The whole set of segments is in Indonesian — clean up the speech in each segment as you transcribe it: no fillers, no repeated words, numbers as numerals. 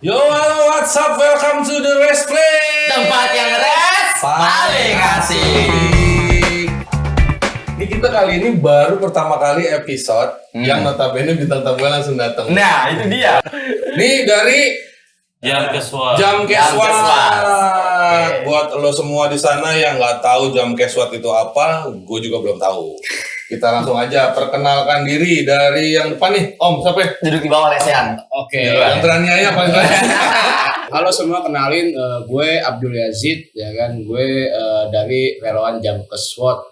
Yo, halo, what's up? Welcome to the Rest Play. Tempat yang res paling asik. Ini kita kali ini baru pertama kali episode yang notabene bintang tamunya langsung datang. Nah, itu dia. Nih dari Jam Keswat. Jam Keswat. Oke. Buat lo semua di sana yang nggak tahu Jam Keswat itu apa, gue juga belum tahu. Kita langsung aja perkenalkan diri dari yang depan nih. Om, siapa ya? Duduk di bawah lesehan. Oke. Yang teraniaya paling banyak. Halo semua, kenalin gue Abdul Yazid ya kan. Gue dari relawan Jam Keswat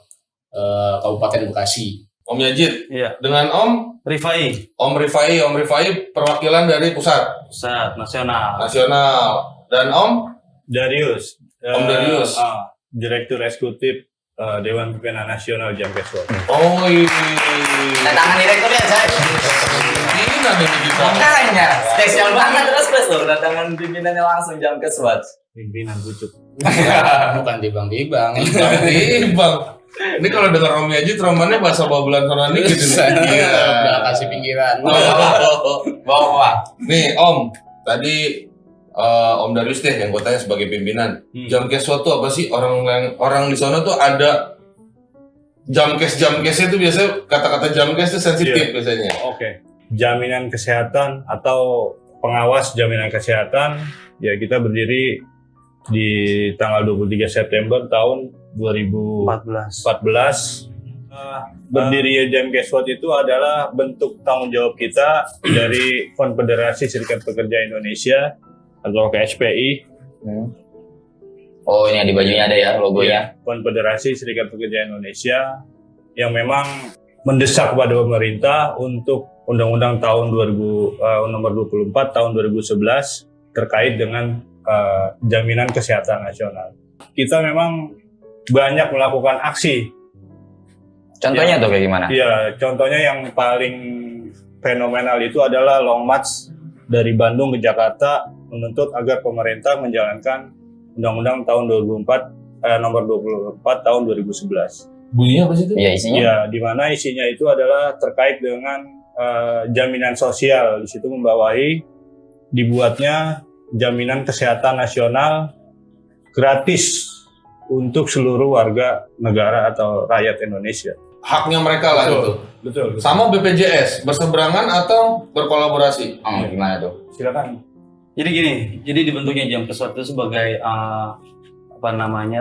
Kabupaten Bekasi. Om Yazid. Iya. Dengan Om Rifai. Om Rifai perwakilan dari pusat Pusat Nasional. nasional. Dan Om Darius. Om Darius. Direktur Eksekutif Dewan Pimpinan Nasional Jam Keswat. Oh iya. Tangan direkturnya saya. Pimpinan ini kita. Makanya spesial banget terus loh datangan pimpinannya langsung Jam Keswat. Pimpinan Bucuk. Bukan dibang-dibang. Bang. Ini kalau dengar Om Yazid, romannya bahasa babulan sonani gitu. Udah kasih pinggiran. Bawa. Nih Om, tadi Om Darius deh yang gue tanya sebagai pimpinan. Jam Keswat tuh apa sih? Orang di sana tuh ada jamkesnya tuh biasanya kata-kata jamkes tuh sensitif biasanya. Oke. Jaminan kesehatan atau pengawas jaminan kesehatan, ya kita berdiri di tanggal 23 September tahun 2014. 14. Berdiri Jam Keswat itu adalah bentuk tanggung jawab kita dari Konfederasi Serikat Pekerja Indonesia atau KSPI. Oh, ini di bajunya ada ya logonya. Konfederasi Serikat Pekerja Indonesia yang memang mendesak kepada pemerintah untuk Undang-Undang tahun nomor 24 tahun 2011 terkait dengan jaminan kesehatan nasional. Kita memang banyak melakukan aksi. Contohnya tuh kayak gimana? Ya, contohnya yang paling fenomenal itu adalah long march dari Bandung ke Jakarta menuntut agar pemerintah menjalankan Undang-Undang tahun 2004 nomor 24 tahun 2011. Bunyinya apa sih itu? Iya, isinya. Ya, di mana isinya itu adalah terkait dengan jaminan sosial. Di situ membawahi dibuatnya jaminan kesehatan nasional gratis untuk seluruh warga negara atau rakyat Indonesia. Haknya mereka lah gitu. Betul. Sama BPJS, berseberangan atau berkolaborasi? Gimana tuh? Silakan. Jadi gini, jadi dibentuknya Jam Keswat itu sebagai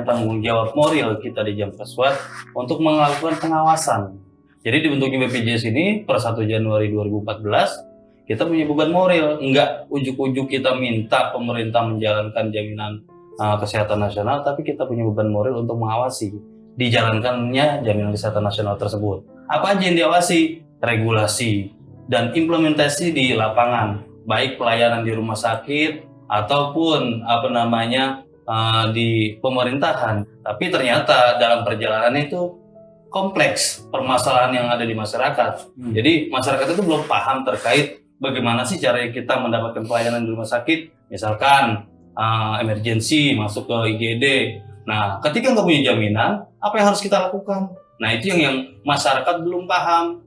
tanggung jawab moral kita di Jam Keswat untuk melakukan pengawasan. Jadi dibentuknya BPJS ini per 1 Januari 2014 kita punya beban moral, enggak ujuk-ujuk kita minta pemerintah menjalankan jaminan kesehatan nasional, tapi kita punya beban moral untuk mengawasi dijalankannya jaminan kesehatan nasional tersebut. Apa aja yang diawasi? Regulasi dan implementasi di lapangan, baik pelayanan di rumah sakit ataupun di pemerintahan. Tapi ternyata dalam perjalanan itu kompleks permasalahan yang ada di masyarakat. Jadi masyarakat itu belum paham terkait bagaimana sih cara kita mendapatkan pelayanan di rumah sakit. Misalkan emergency masuk ke IGD. Nah, ketika nggak punya jaminan, apa yang harus kita lakukan? Nah, itu yang masyarakat belum paham.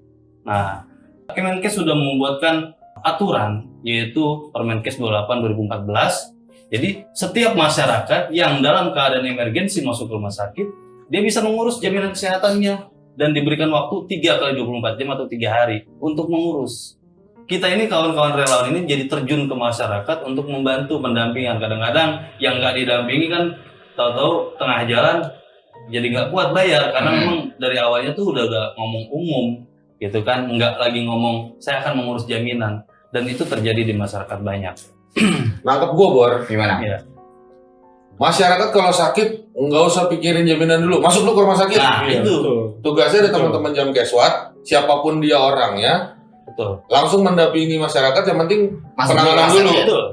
Nah, Kemenkes sudah membuatkan aturan, yaitu Permenkes 28 2014. Jadi, setiap masyarakat yang dalam keadaan emergensi masuk ke rumah sakit, dia bisa mengurus jaminan kesehatannya dan diberikan waktu 3 kali 24 jam atau 3 hari untuk mengurus. Kita ini kawan-kawan relawan ini jadi terjun ke masyarakat untuk membantu pendampingan. Kadang-kadang yang nggak didampingi kan tahu-tahu tengah jalan jadi nggak kuat bayar karena memang dari awalnya tuh udah ngomong umum gitu kan, nggak lagi ngomong saya akan mengurus jaminan, dan itu terjadi di masyarakat banyak. Nangkep gue, Bor. Gimana? Ya. Masyarakat kalau sakit nggak usah pikirin jaminan dulu, masuk lu ke rumah sakit. Nah, Iya, itu betul. Tugasnya ada teman-teman Jam Keswat, siapapun dia orangnya, betul. langsung mendampingi masyarakat. Yang penting Masuk penanganan dulu, dulu. masuk Betul.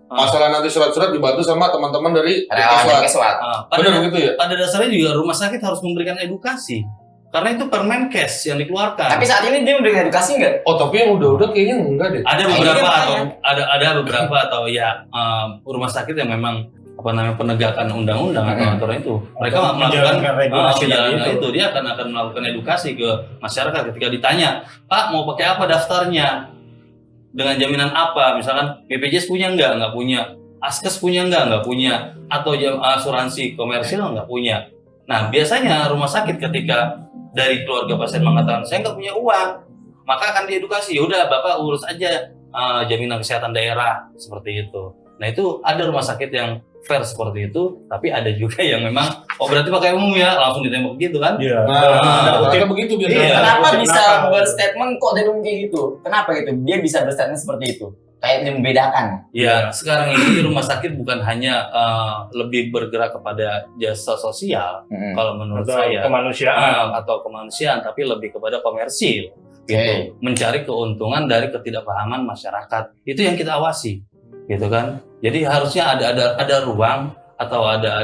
Masalah nanti surat-surat dibantu sama teman-teman dari Relawan Jam Keswat. Keswat. Benar gitu ya? Pada dasarnya juga rumah sakit harus memberikan edukasi karena itu Permenkes yang dikeluarkan. Tapi saat ini dia memberikan edukasi nggak? Oh, tapi yang udah-udah kayaknya enggak deh. Ada Nah, beberapa ini atau makanya. ada beberapa atau ya rumah sakit yang memang penegakan undang-undang atau aturan itu. Mereka melakukan menjalankan regulasi menjalankan itu. dia akan melakukan edukasi ke masyarakat ketika ditanya, "Pak, mau pakai apa daftarnya?" dengan jaminan apa? Misalkan BPJS punya nggak punya. Askes punya nggak punya. Atau asuransi komersial nggak punya. Nah, biasanya rumah sakit ketika dari keluarga pasien mengatakan, saya nggak punya uang, maka akan diedukasi, yaudah Bapak urus aja jaminan kesehatan daerah, seperti itu. Nah, itu ada rumah sakit yang fair seperti itu, tapi ada juga yang memang, berarti pakai umum ya, langsung ditembak gitu kan? Iya. Mereka begitu biasanya. Iya. Kenapa Kutip bisa nakal. berstatement kok dari kayak gitu? Kenapa gitu? Dia bisa berstatement seperti itu. Kayak membedakan. Ya, sekarang ini rumah sakit bukan hanya lebih bergerak kepada jasa sosial, kalau menurut Atau saya, kemanusiaan. atau kemanusiaan, tapi lebih kepada komersil, Oke. gitu. Mencari keuntungan dari ketidakpahaman masyarakat. Itu yang kita awasi, gitu kan? Jadi harusnya ada ruang atau ada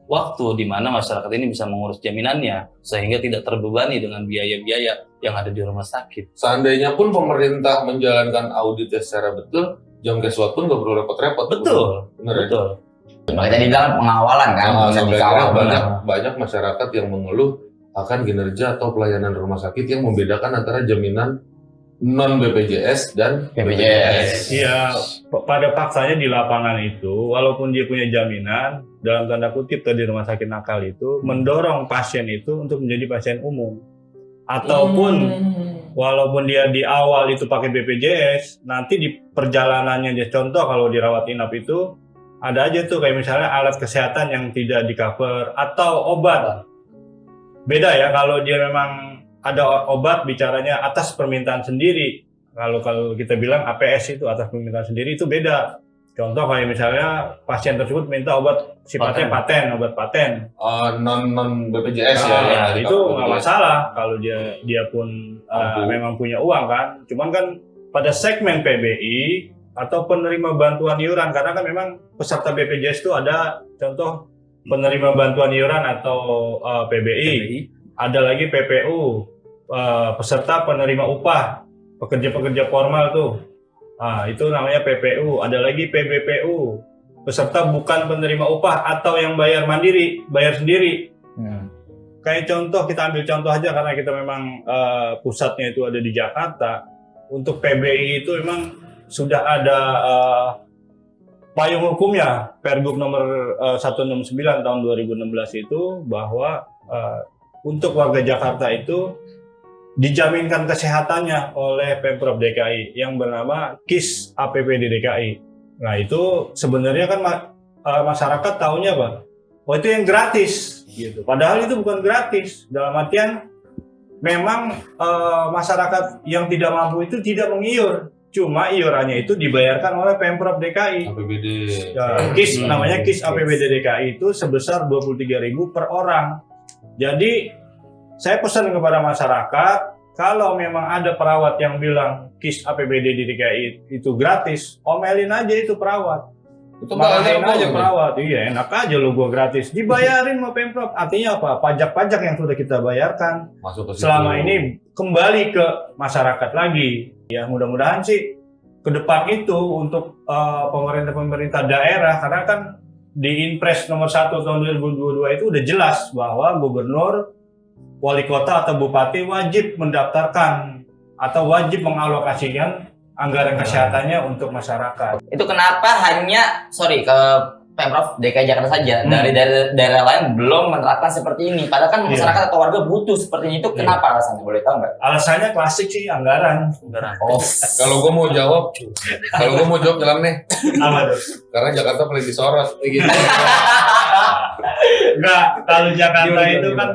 waktu di mana masyarakat ini bisa mengurus jaminannya sehingga tidak terbebani dengan biaya-biaya yang ada di rumah sakit. Seandainya pun pemerintah menjalankan auditnya secara betul, Jamkeswat pun nggak perlu repot-repot. Betul, Bener ya? betul. Makanya tadi bilang pengawalan kan, bisa Saya dikawal. kira benar. banyak masyarakat yang mengeluh akan kinerja atau pelayanan rumah sakit yang membedakan antara jaminan non BPJS dan BPJS. Iya, pada faktanya di lapangan itu, walaupun dia punya jaminan, dalam tanda kutip tadi rumah sakit nakal itu, mendorong pasien itu untuk menjadi pasien umum. Ataupun walaupun dia di awal itu pakai BPJS, nanti di perjalanannya dia, contoh kalau dirawat inap itu, ada aja tuh kayak misalnya alat kesehatan yang tidak di-cover, atau obat. Beda ya, kalau dia memang ada obat bicaranya atas permintaan sendiri. Kalau kita bilang APS itu atas permintaan sendiri itu beda. Contoh kayak misalnya pasien tersebut minta obat sifatnya obat paten. non BPJS Nah, ya. itu nggak masalah kalau dia pun memang punya uang kan. Cuman kan pada segmen PBI atau penerima bantuan iuran, karena kan memang peserta BPJS itu ada contoh penerima bantuan iuran atau PBI. Ada lagi PPU, peserta penerima upah, pekerja-pekerja formal tuh. Nah, itu namanya PPU. Ada lagi PBPU, peserta bukan penerima upah atau yang bayar mandiri, bayar sendiri. Kayak contoh, kita ambil contoh aja karena kita memang pusatnya itu ada di Jakarta. Untuk PBI itu memang sudah ada payung hukumnya, Pergub nomor 169 tahun 2016 itu, bahwa untuk warga Jakarta itu dijaminkan kesehatannya oleh Pemprov DKI yang bernama KIS APBD DKI. Nah, itu sebenarnya kan masyarakat taunya apa? Oh, itu yang gratis gitu. Padahal itu bukan gratis. Dalam artian memang masyarakat yang tidak mampu itu tidak mengiur. Cuma iurannya itu dibayarkan oleh Pemprov DKI. APBD. Ya, KIS namanya KIS APBD DKI itu sebesar 23.000 per orang. Jadi saya pesan kepada masyarakat, kalau memang ada perawat yang bilang KIS APBD di DKI itu gratis, omelin aja itu perawat. Itu Marahin makanya aja perawat. Iya, enak aja lu gua gratis. Dibayarin sama Pemprov. Artinya apa? Pajak-pajak yang sudah kita bayarkan masuk ke situ. selama ini kembali ke masyarakat lagi. Ya, mudah-mudahan sih ke depan itu untuk pemerintah-pemerintah daerah, karena kan di Inpres nomor 1 tahun 2022 itu udah jelas bahwa gubernur, wali kota atau bupati wajib mendaftarkan atau wajib mengalokasikan anggaran kesehatannya untuk masyarakat. Itu kenapa hanya ke Pemprov DKI Jakarta saja, dari daerah lain belum menerapkan seperti ini. Padahal kan masyarakat atau warga butuh seperti ini. Itu kenapa alasannya? Boleh tahu nggak? Alasannya klasik sih, anggaran. Oh, Kalau gue mau jawab jalan nih. Apa tuh? Karena Jakarta paling disorot. Gitu. Enggak, kalau Jakarta Gimana, itu gimana? kan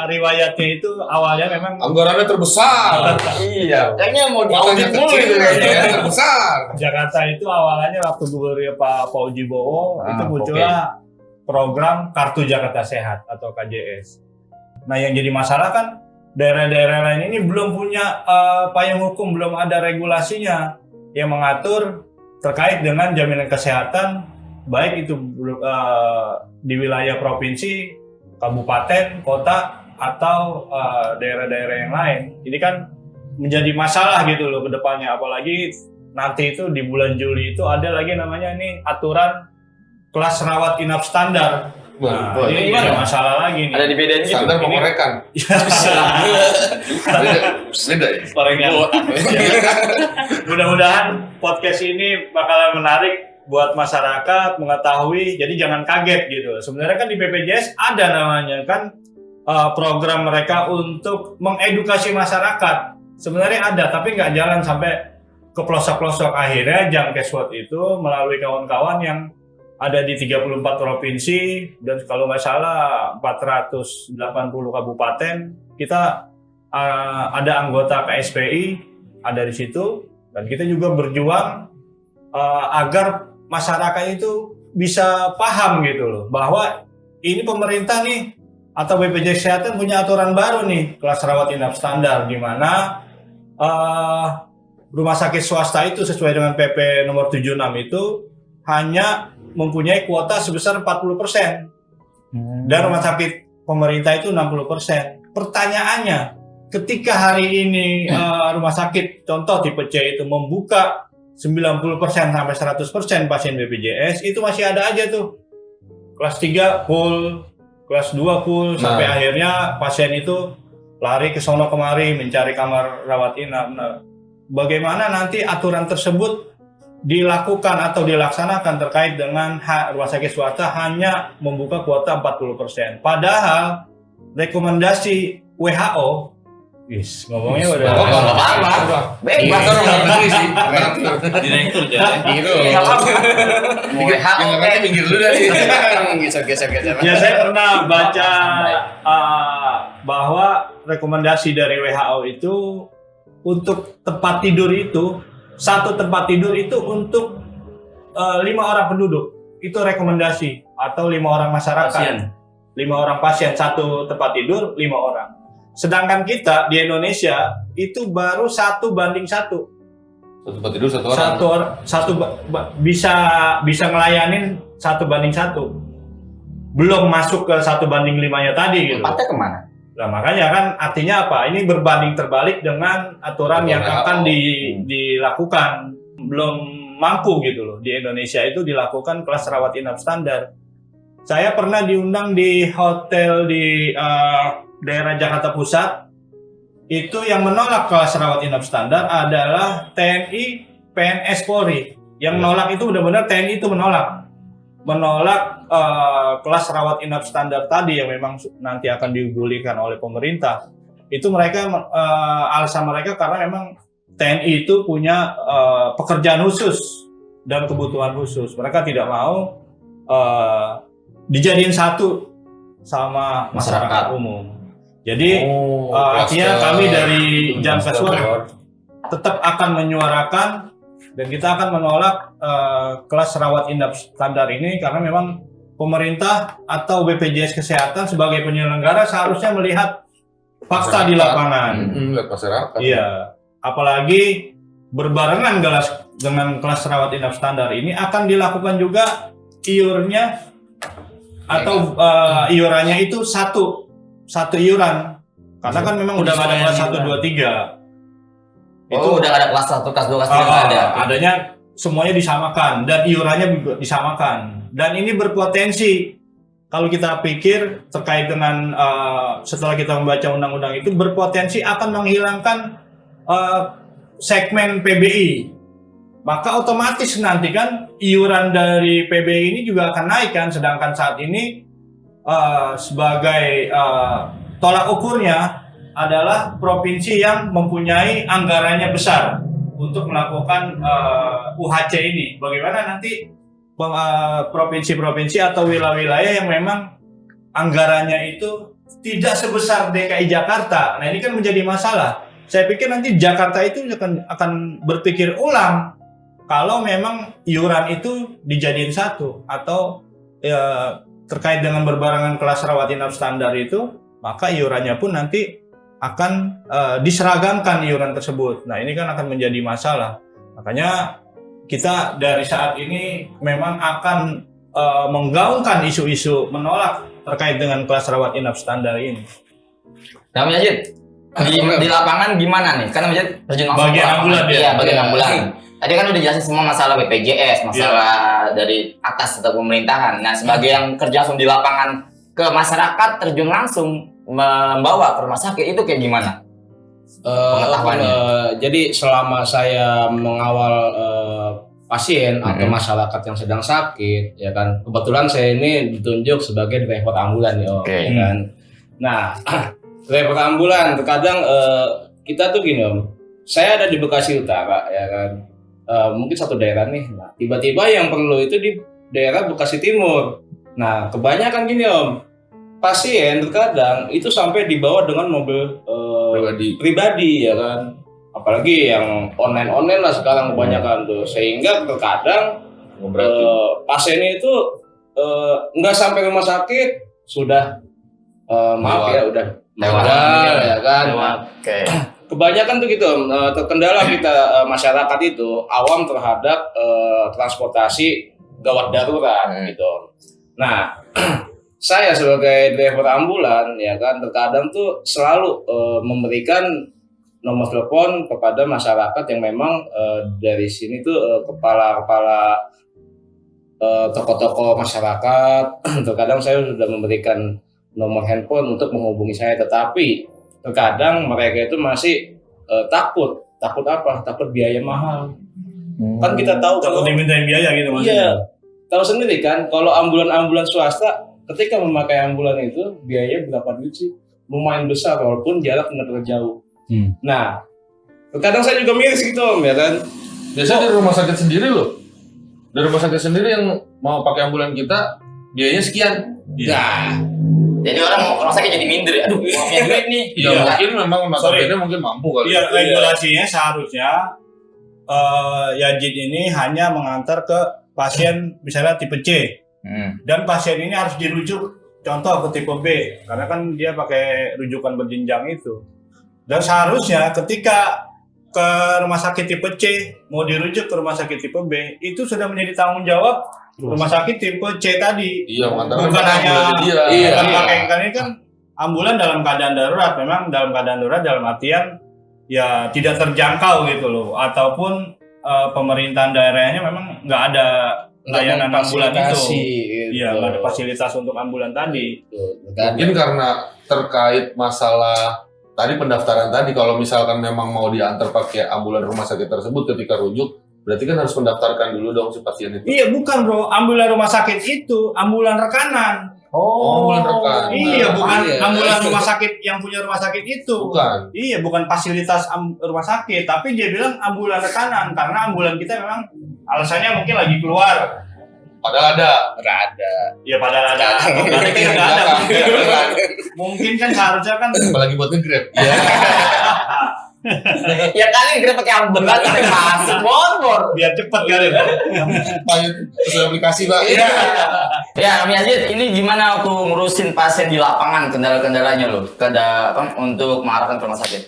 riwayatnya itu awalnya memang Anggarannya terbesar. iya. Kayaknya mau Makanya diaudit mulu kecil itu. ya, terbesar. Jakarta itu awalnya waktu gubernur Pak Fauji Bowo itu muncullah program Kartu Jakarta Sehat atau KJS. Nah, yang jadi masalah kan daerah-daerah lain ini belum punya payung hukum, belum ada regulasinya yang mengatur terkait dengan jaminan kesehatan, baik itu di wilayah provinsi, kabupaten, kota, atau daerah-daerah yang lain. Ini kan menjadi masalah gitu loh ke depannya, apalagi nanti itu di bulan Juli itu ada lagi namanya nih aturan kelas rawat inap standar. Nah, ini gimana? ada masalah lagi nih. Ada di bedanya itu. Standar mau korekan. Beda ya? Korekan. Mudah-mudahan podcast ini bakalan menarik buat masyarakat mengetahui. Jadi jangan kaget gitu. Sebenarnya kan di BPJS ada namanya kan program mereka untuk mengedukasi masyarakat. Sebenarnya ada, tapi nggak jalan sampai ke pelosok-pelosok. Akhirnya Jamkeswot itu melalui kawan-kawan yang ada di 34 provinsi dan kalau nggak salah 480 kabupaten, kita ada anggota KSPI ada di situ dan kita juga berjuang agar masyarakat itu bisa paham gitu loh bahwa ini pemerintah nih atau BPJS Kesehatan punya aturan baru nih kelas rawat inap standar di mana rumah sakit swasta itu sesuai dengan PP nomor 76 itu hanya mempunyai kuota sebesar 40% dan rumah sakit pemerintah itu 60%. Pertanyaannya, ketika hari ini rumah sakit contoh tipe C itu membuka 90% sampai 100% pasien BPJS, itu masih ada aja tuh kelas 3 full, kelas 2 full, sampai akhirnya pasien itu lari ke sono kemari mencari kamar rawat inap. Nah, bagaimana nanti aturan tersebut dilakukan atau dilaksanakan terkait dengan rumah sakit swasta hanya membuka kuota 40%. Padahal rekomendasi WHO, ngomongnya udah Bebas orang Ngerti sih. Direktur jadi. Gitu. Enggak apa-apa. WHO Yang ngerti minggir dulu dari. Geser. Ya, saya pernah baca bahwa rekomendasi dari WHO itu untuk tempat tidur itu, satu tempat tidur itu untuk 5 orang penduduk. Itu rekomendasi atau 5 orang masyarakat. Pasien. 5 orang pasien, satu tempat tidur 5 orang. Sedangkan kita di Indonesia itu baru 1:1. Satu tempat tidur satu orang. Bisa ngelayanin 1:1. Belum masuk ke 1:5-nya tadi gitu. Tempatnya kemana? Nah, makanya kan artinya apa? Ini berbanding terbalik dengan aturan yang akan dilakukan. Belum mampu gitu loh. Di Indonesia itu dilakukan kelas rawat inap standar. Saya pernah diundang di hotel di daerah Jakarta Pusat. Itu yang menolak kelas rawat inap standar adalah TNI, PNS, Polri. Yang nolak itu benar-benar TNI itu menolak kelas rawat inap standar tadi yang memang nanti akan digulirkan oleh pemerintah. Itu mereka alasan mereka karena memang TNI itu punya pekerjaan khusus dan kebutuhan khusus. Mereka tidak mau dijadiin satu sama masyarakat umum. Jadi artinya kami dari Jamkeswot tetap akan menyuarakan dan kita akan menolak kelas rawat inap standar ini karena memang pemerintah atau BPJS Kesehatan sebagai penyelenggara seharusnya melihat fakta di lapangan. Lihat masyarakat. Iya, apalagi berbarengan dengan kelas rawat inap standar ini akan dilakukan juga iurnya atau iurannya itu satu iuran karena kan memang udah ada kelas 1, 2, 3. Itu udah ada kelas 1, kelas 2, kelas 3 nggak ada. Adanya semuanya disamakan dan iurannya juga disamakan. Dan ini berpotensi kalau kita pikir terkait dengan setelah kita membaca undang-undang itu berpotensi akan menghilangkan segmen PBI. Maka otomatis nanti kan iuran dari PBI ini juga akan naik kan, sedangkan saat ini sebagai tolak ukurnya adalah provinsi yang mempunyai anggarannya besar untuk melakukan UHC ini. Bagaimana nanti provinsi-provinsi atau wilayah-wilayah yang memang anggarannya itu tidak sebesar DKI Jakarta. Nah, ini kan menjadi masalah. Saya pikir nanti Jakarta itu akan berpikir ulang kalau memang iuran itu dijadiin satu atau terkait dengan berbarengan kelas rawat inap standar itu, maka iurannya pun nanti akan diseragamkan iuran tersebut. Nah, ini kan akan menjadi masalah. Makanya kita dari saat ini memang akan menggaungkan isu-isu menolak terkait dengan kelas rawat inap standar ini. Nah, Majid, di lapangan gimana nih? Karena Majid terjun langsung Bagian ke lapangan. ambulan dia. Iya, bagian ambulan. Tadi kan udah jelasin semua masalah BPJS, masalah dari atas atau pemerintahan. Nah, sebagai yang kerja langsung di lapangan ke masyarakat, terjun langsung membawa ke rumah sakit itu kayak gimana? Pengetahuannya. Jadi selama saya mengawal pasien atau masyarakat yang sedang sakit, ya kan, kebetulan saya ini ditunjuk sebagai driver ambulan ya, Om, ya kan. Nah, driver ambulan terkadang kita tuh gini, Om. Saya ada di Bekasi Utara, ya kan. Mungkin satu daerah nih. Nah, tiba-tiba yang perlu itu di daerah Bekasi Timur. Nah, kebanyakan gini, Om. Pasien terkadang itu sampai dibawa dengan mobil pribadi, ya kan. Apalagi yang online lah sekarang kebanyakan tuh. Sehingga terkadang pasiennya itu nggak sampai rumah sakit sudah maaf ya udah meninggal, ya kan. Kebanyakan tuh gitu, terkendala kita masyarakat itu awam terhadap transportasi gawat darurat gitu. Nah, saya sebagai driver ambulan, ya kan, terkadang tuh selalu memberikan nomor telepon kepada masyarakat yang memang dari sini tuh kepala-kepala toko-toko masyarakat. Terkadang saya sudah memberikan nomor handphone untuk menghubungi saya, tetapi terkadang mereka itu masih takut apa? Takut biaya mahal. Kan kita tahu Takut dimintain biaya gitu maksudnya. Iya, tahu sendiri kan, kalau ambulan swasta ketika memakai ambulan itu biayanya berapa duit sih? Lumayan besar walaupun jarak nggak terlalu jauh. Nah, terkadang saya juga miris gitu, Om, ya kan. Biasanya dari rumah sakit sendiri loh. Dari rumah sakit sendiri yang mau pakai ambulan kita biayanya sekian. Nah, Jadi orang mau ke rumah sakit jadi minder. Aduh, mau punya duit nih. Ya mungkin memang notabene mungkin mampu kali. Iya, regulasinya seharusnya Yazid ini hanya mengantar ke pasien misalnya tipe C. Dan pasien ini harus dirujuk contoh ke tipe B karena kan dia pakai rujukan berjenjang itu. Dan seharusnya ketika ke rumah sakit tipe C mau dirujuk ke rumah sakit tipe B itu sudah menjadi tanggung jawab rumah sakit tipe C tadi. Iya, mengantarkan Bukan hanya dia. bukan pakai kan ini kan ambulan dalam keadaan darurat, memang dalam keadaan darurat dalam artian ya tidak terjangkau gitu loh, ataupun pemerintahan daerahnya memang nggak ada layanan ambulan itu. Gitu. Iya, nggak ada fasilitas untuk ambulan tadi. Mungkin karena terkait masalah tadi pendaftaran tadi, kalau misalkan memang mau diantar pakai ambulan rumah sakit tersebut ketika rujuk, berarti kan harus mendaftarkan dulu dong si pasien itu. Iya, bukan bro, ambulan rumah sakit itu ambulan rekanan. Ambulan rekan. Iya, bukan iya. ambulan rumah sakit yang punya rumah sakit itu. Bukan. Iya, bukan fasilitas rumah sakit, tapi dia bilang ambulan rekanan karena ambulan kita memang alasannya mungkin lagi keluar. Padahal ada. Ya padahal ada. Berarti kan nggak ada. Mungkin kan seharusnya kan. Apalagi buat nge-grab. Iya. Ya kali kita pakai ambulan sampai masuk bor. Biar cepet kali. Sesuai aplikasi, Pak. Iya. Ya, Om Yazid, ini gimana waktu ngurusin pasien di lapangan, kendala-kendalanya lo? Untuk mengarahkan ke rumah sakit?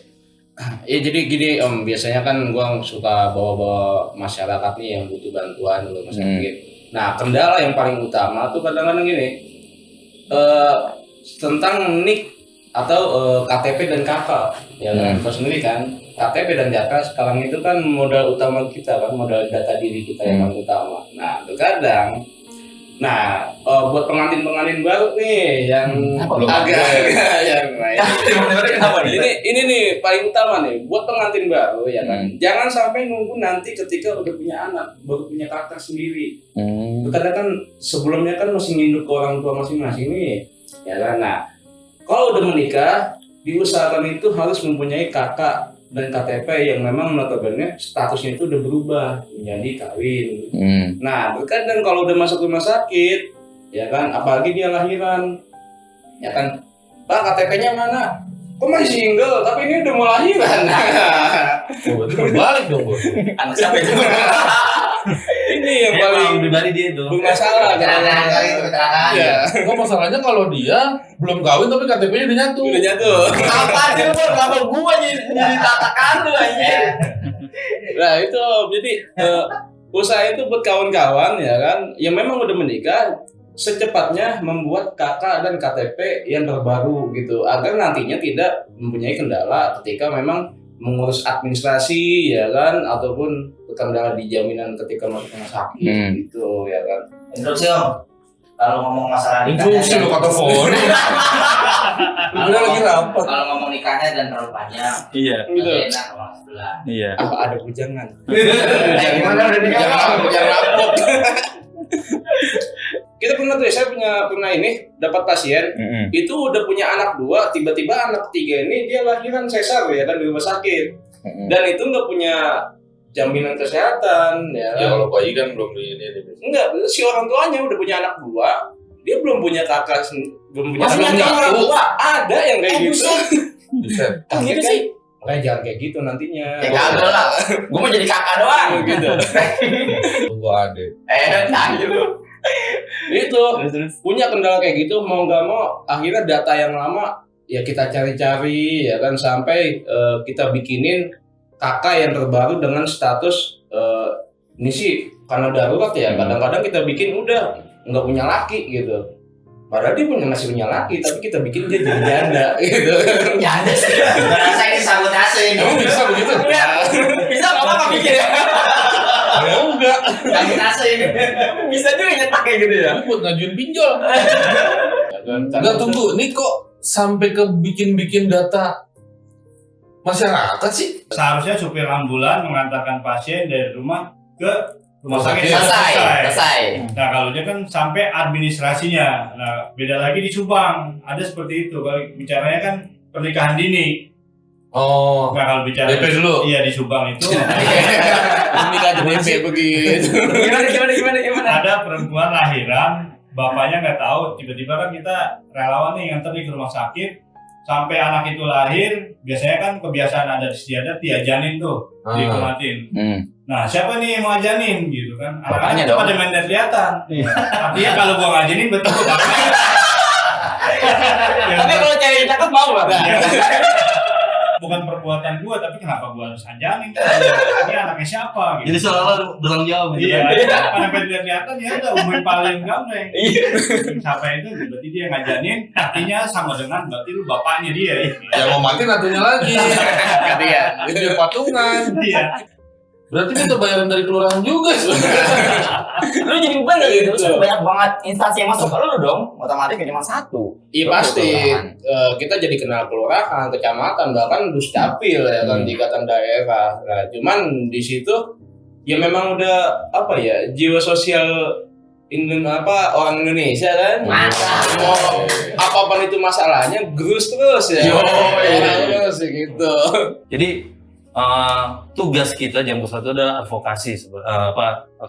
Ya jadi gini, Om, biasanya kan gua suka bawa-bawa masyarakat nih yang butuh bantuan ke rumah sakit. Nah, kendala yang paling utama tuh kadang-kadang gini, tentang NIK atau KTP dan KK, ya kan, tahu sendiri kan, KTP dan KK sekarang itu kan modal utama kita kan, modal data diri kita yang paling utama. Nah, terkadang, buat pengantin baru nih yang agak yang ini nih paling utama nih buat pengantin baru, ya kan, jangan sampai nunggu nanti ketika udah punya anak baru punya karakter sendiri. Terkadang kan sebelumnya kan masih nginduk ke orang tua masing-masing nih, ya kan. Nah, kalau udah menikah, diusahakan itu harus mempunyai kakak dan KTP yang memang notabene statusnya itu udah berubah menjadi kawin. Nah, terkadang kalau udah masuk rumah sakit, ya kan, apalagi dia lahiran, ya kan, Pak KTP-nya mana? Kok masih single, tapi ini udah mau lahiran. Berarti berbalik dong, Bos. Anak siapa itu? Ini yang paling pribadi dia itu. bermasalah kan. Iya. Kok masalahnya kalau dia belum kawin tapi KTP-nya udah nyatu. Udah nyatu. Apa sih lu, kenapa gua jadi tatakan lu anjir? Nah itu jadi usaha itu buat kawan-kawan, ya kan, yang memang udah menikah, secepatnya membuat KK dan KTP yang terbaru gitu, agar nantinya tidak mempunyai kendala ketika memang mengurus administrasi ya kan, ataupun kendala di jaminan ketika rumah sakit gitu ya kan. Instruksi Om. Kalau ngomong masalah Instruksi lo kata phone. Udah lagi rapat. Kalau ngomong nikahnya dan terlalu panjang. Iya. Gitu. Enak orang sebelah. Iya. Ada bujangan. Gimana udah nikah? Bujang rapot. Kita pernah ini dapat pasien itu udah punya anak 2, tiba-tiba anak ketiga ini dia lahiran sesar ya kan di rumah sakit. Dan itu nggak punya jaminan kesehatan ya. Ya kalau bayi kan belum di ini. Enggak, si orang tuanya udah punya anak 2, dia belum punya kakak, belum punya Masih anak punya orang tua? Ada yang kayak gitu. Bisa. Gitu sih. Makanya jangan kayak gitu nantinya. Ya kagak lah. Gue mau jadi kakak doang. Gitu. Gua ada. Tanya lu. Itu punya kendala kayak gitu, mau nggak mau akhirnya data yang lama ya kita cari-cari ya kan, sampai kita bikinin kakak yang terbaru dengan status ini sih karena darurat ya. Kadang-kadang kita bikin udah nggak punya laki gitu, padahal dia masih punya laki, tapi kita bikin dia jadi janda gitu. Ya ada sih. Rasa ini sabotase ini. Emang bisa begitu? Bisa nggak apa-apa bikin ya. Enggak. Sabotase ini. Bisa juga nyetak kayak gitu ya. Buat ngajuin pinjol. Enggak, tunggu. Ini kok sampai ke bikin-bikin data masyarakat sih? Seharusnya supir ambulan mengantarkan pasien dari rumah ke rumah sakit. Selesai. Nah, kalau dia kan sampai administrasinya. Nah, beda lagi di Subang. Ada seperti itu. Kalau bicaranya kan pernikahan dini. Oh. Nah, kalau bicara DP dulu. Iya, di Subang itu Nikah DP begitu. Gimana? ada perempuan lahiran, bapaknya nggak tahu. Tiba-tiba kan kita relawan nih nganter nih ke rumah sakit. Sampai anak itu lahir, biasanya kan kebiasaan adat istiadat diajanin tuh, dikumatin. Nah, siapa nih yang mau ajanin gitu kan? Bapaknya Anak-anak dong. pada main liatan. Artinya kalau gua ngajanin betul bapaknya. Tapi kalau cewek cakep mau nggak? Bukan perbuatan gua, tapi kenapa gua harus ajanin? Ini anaknya siapa? Gitu. Jadi seolah-olah bertanggung jawab gitu Iya, kan. pada main liatan ya udah umumin paling gambreng. Siapa itu? Berarti dia ngajanin, artinya sama dengan berarti lu bapaknya dia. Yang mau mati nantinya lagi. Iya. Jadi patungan. Iya. Berarti kita bayaran dari kelurahan juga sih. Lu jadi beban gak gitu? Banyak banget instansi yang masuk ke lu dong. Otomatis gak cuma satu. Iya pasti. Kita jadi kenal kelurahan, kecamatan, bahkan dusdapil ya kan, tingkatan daerah. Nah, cuman di situ ya memang udah apa ya, jiwa sosial orang Indonesia kan. Mau apapun itu masalahnya gerus terus ya. Terus gitu. Jadi tugas kita jam ke-1 adalah advokasi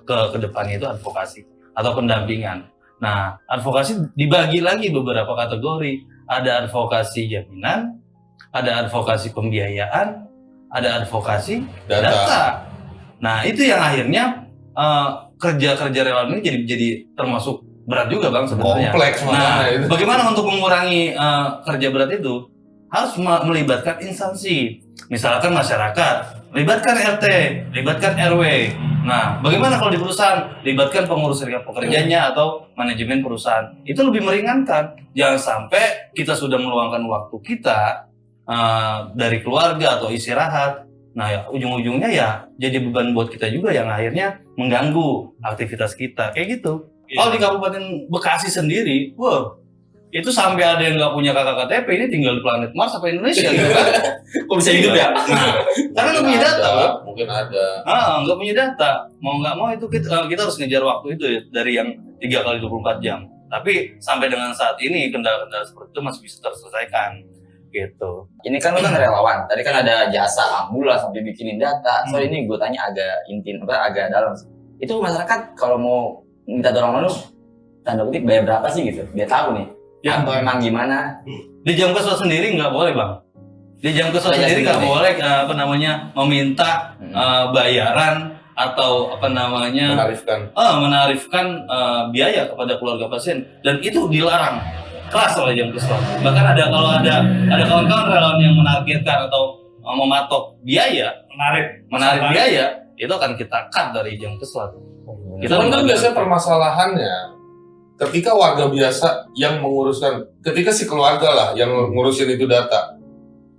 ke depannya itu advokasi atau pendampingan. Nah, advokasi dibagi lagi beberapa kategori. Ada advokasi jaminan, ada advokasi pembiayaan, ada advokasi data. Nah, itu yang akhirnya kerja-kerja relawan ini jadi termasuk berat juga Bang sebenarnya. Kompleks Nah, itu. bagaimana untuk mengurangi kerja berat itu? Harus melibatkan instansi. Misalkan masyarakat, libatkan RT, libatkan RW. Nah, bagaimana kalau di perusahaan? Libatkan pengurus serikat pekerjanya atau manajemen perusahaan. Itu lebih meringankan. Jangan sampai kita sudah meluangkan waktu kita dari keluarga atau istirahat. Nah, ya, ujung-ujungnya ya jadi beban buat kita juga yang akhirnya mengganggu aktivitas kita. Kayak gitu. Kalau di Kabupaten Bekasi sendiri, itu sampai ada yang nggak punya kakak KTP, ini tinggal di planet Mars apa Indonesia gitu kan? Kok bisa hidup ya? Nah, karena nggak punya data, Bang. Mungkin ada. Nggak punya data. Mau nggak mau itu kita harus ngejar waktu itu ya, dari yang 3 kali 24 jam. Tapi sampai dengan saat ini kendala-kendala seperti itu masih bisa terselesaikan. Gitu. Ini kan lu kan relawan. Tadi kan ada jasa ambulans sampai bikinin data. Soal ini gue tanya agak dalam. Itu masyarakat kalau mau minta tolong lu, tanda kutip bayar berapa sih gitu? Biar tahu nih. Ya. Atau emang gimana? Di Jamkeswas sendiri nggak boleh Bang. Di Jamkeswas sendiri nggak boleh meminta bayaran atau menarifkan biaya kepada keluarga pasien, dan itu dilarang keras oleh Jamkeswas. Bahkan kalau ada kawan-kawan relawan yang menargetkan atau mematok biaya, menarik biaya, itu akan kita cut dari Jamkeswas. Cuman kan biasanya permasalahannya ketika warga biasa yang menguruskan, ketika si keluarga lah yang ngurusin itu data,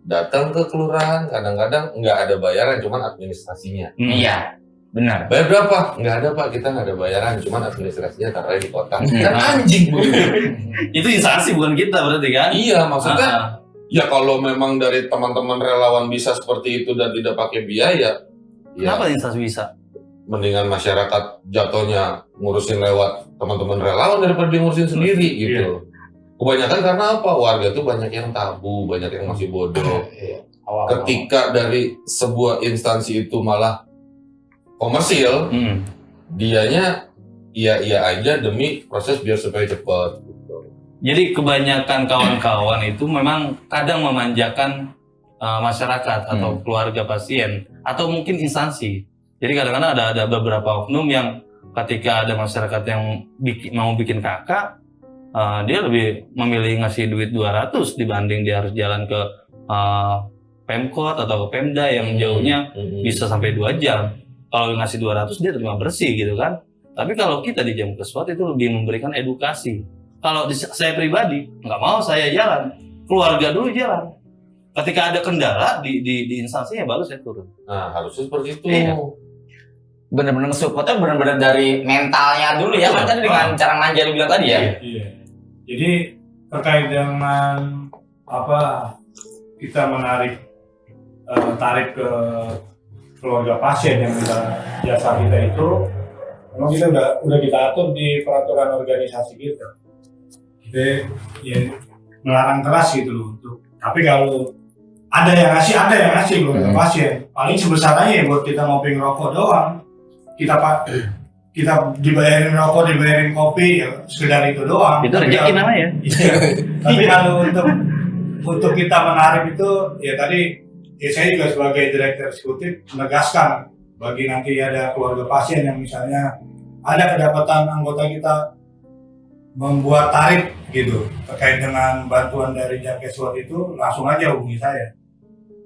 datang ke kelurahan, kadang-kadang nggak ada bayaran, cuman administrasinya. Iya, benar. Bayar berapa? Nggak ada Pak, kita nggak ada bayaran, cuman administrasinya taruhnya di kota. Kan anjing begitu. Itu instansi bukan kita berarti kan? Iya, maksudnya ya kalau memang dari teman-teman relawan bisa seperti itu dan tidak pakai biaya, Kenapa ya instansi bisa? mendingan masyarakat jatuhnya ngurusin lewat teman-teman relawan daripada dia ngurusin sendiri gitu. Kebanyakan karena apa? Warga tuh banyak yang tabu, banyak yang masih bodoh. Ketika dari sebuah instansi itu malah komersil, dianya iya aja demi proses biar supaya cepat. Jadi kebanyakan kawan-kawan itu memang kadang memanjakan masyarakat atau keluarga pasien atau mungkin instansi. Jadi kadang-kadang ada beberapa oknum yang ketika ada masyarakat yang mau bikin kakak, dia lebih memilih ngasih duit 200 dibanding dia harus jalan ke Pemkot atau ke Pemda yang jauhnya bisa sampai 2 jam. Kalau ngasih 200 dia terima bersih gitu kan. Tapi kalau kita di Jamkeswat itu lebih memberikan edukasi. Kalau saya pribadi nggak mau saya jalan, keluarga dulu jalan. Ketika ada kendala di instansinya baru saya turun. Nah, harusnya seperti itu. Iya. Bener-bener supportnya bener-bener dari mentalnya dulu ya, kan tadi dengan cara manja lu bilang tadi ya. Iya. Jadi terkait dengan kita menarik tarif ke keluarga pasien yang minta jasa kita itu, memang kita udah kita atur di peraturan organisasi kita. Jadi ya, melarang keras gitu loh untuk. Tapi kalau ada yang ngasih keluarga pasien. Paling sebesar aja ya buat kita ngopi ngerokok doang. Kita dibayarin rokok, dibayarin kopi, ya sekedar itu doang. Itu rezeki namanya. Iya. Tapi kalau untuk kita menarik itu, ya tadi ya saya juga sebagai direktur eksekutif menegaskan bagi nanti ada keluarga pasien yang misalnya ada kedapatan anggota kita membuat tarif gitu terkait dengan bantuan dari Jamkeswat itu, langsung aja hubungi saya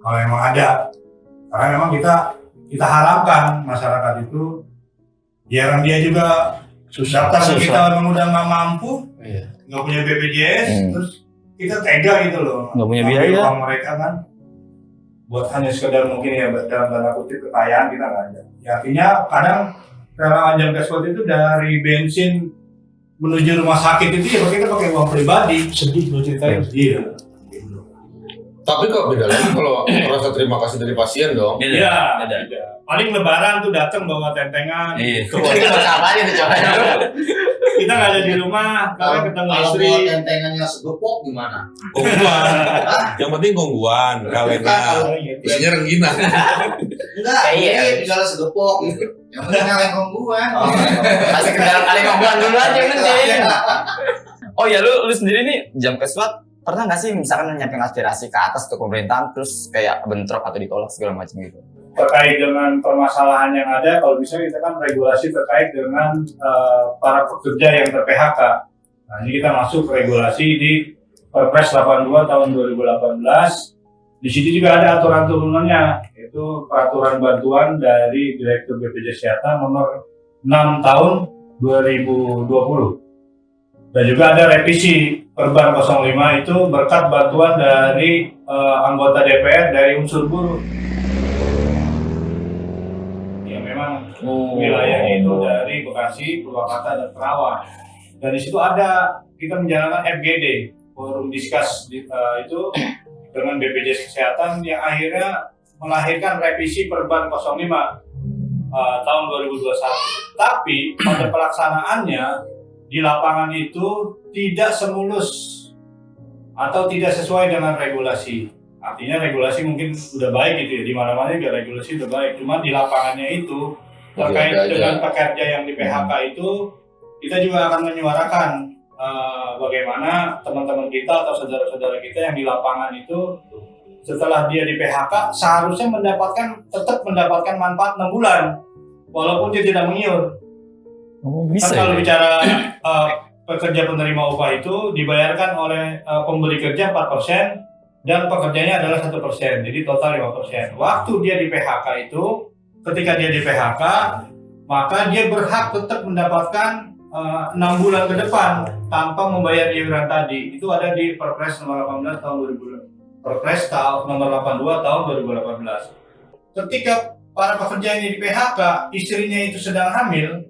kalau memang ada. Karena memang kita harapkan masyarakat itu biar dia juga susah. Kita memang udah nggak mampu, nggak punya BPJS, terus kita tega gitu loh, Nggak punya biaya. uang mereka kan buat hanya sekedar mungkin ya dalam tanda kutip kekayaan kita nggak ada. Ya, artinya kadang relawan Jamkeswat itu dari bensin menuju rumah sakit itu ya kita pakai uang pribadi. Sedih lo ceritanya. Iya. Tapi kok beda lagi kalau rasa terima kasih dari pasien dong. Iya. Paling lebaran tuh datang bawa tentengan. Iya. Itu sama aja tuh coba. Kita nggak ada di rumah, karena ketemu Kalau istri. buat tentengannya segepok gimana? Gongguan. Yang penting gongguan, kalena. Isinya rengginang. Enggak, Iya. ini tinggal segepok gitu. Yang penting kaleng kongguan. Masih ke dalam kali ngomong dulu aja nanti. Oh ya, lu sendiri nih Jamkeswat pernah nggak sih misalkan menyampaikan aspirasi ke atas untuk pemerintahan terus kayak bentrok atau ditolak segala macam gitu? Terkait dengan permasalahan yang ada, kalau bisa kita kan regulasi terkait dengan para pekerja yang ter-PHK. Nah, ini kita masuk regulasi di Perpres 82 tahun 2018. Di situ juga ada aturan turunannya, yaitu peraturan bantuan dari Direktur BPJS Kesehatan nomor 6 tahun 2020. Dan juga ada revisi Perban 05 itu berkat bantuan dari anggota DPR dari unsur buruh. Ya memang wilayahnya itu dari Bekasi, Purwakarta, dan Kerawang. Dan di situ ada kita menjalankan FGD, forum diskus itu dengan BPJS Kesehatan yang akhirnya melahirkan revisi Perban 05 tahun 2021. Tapi pada pelaksanaannya di lapangan itu tidak semulus atau tidak sesuai dengan regulasi. Artinya regulasi mungkin udah baik gitu ya, di mana-mana juga regulasi udah baik. Cuma di lapangannya itu terkait dengan pekerja yang di PHK itu, kita juga akan menyuarakan bagaimana teman-teman kita atau saudara-saudara kita yang di lapangan itu setelah dia di PHK seharusnya tetap mendapatkan manfaat 6 bulan walaupun dia tidak mengiur. Bisa. Kalau bicara pekerja penerima upah itu dibayarkan oleh pemberi kerja 4% dan pekerjanya adalah 1%, jadi total 5%. Waktu dia di PHK itu, ketika dia di PHK, maka dia berhak tetap mendapatkan 6 bulan ke depan tanpa membayar iuran tadi. Itu ada di Perpres nomor 18 tahun 2018. Perpres nomor 82 tahun 2018. Ketika para pekerja ini di PHK, istrinya itu sedang hamil,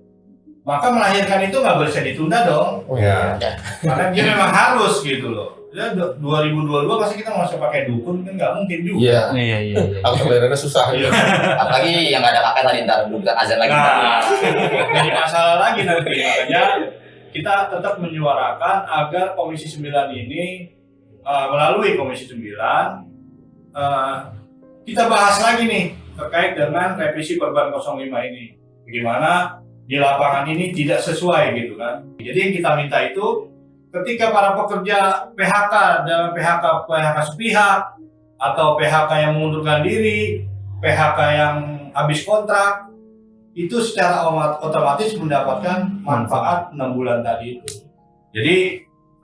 maka melahirkan itu nggak bisa ditunda dong. Ya. Karena dia memang harus gitu loh. Ya, 2022 pasti kita masih pakai dukun kan nggak mungkin juga. Iya. Iya. Akte kelahirannya susah. Iya. Apalagi yang nggak ada kakak tadi ntar bukan azan lagi. Nah, jadi masalah lagi nanti. Makanya kita tetap menyuarakan agar Komisi 9 ini melalui Komisi 9 kita bahas lagi nih terkait dengan revisi Perban 05 ini. Bagaimana di lapangan ini tidak sesuai gitu kan. Jadi yang kita minta itu ketika para pekerja PHK dalam PHK sepihak atau PHK yang mengundurkan diri, PHK yang habis kontrak, itu secara otomatis mendapatkan manfaat 6 bulan tadi itu. Jadi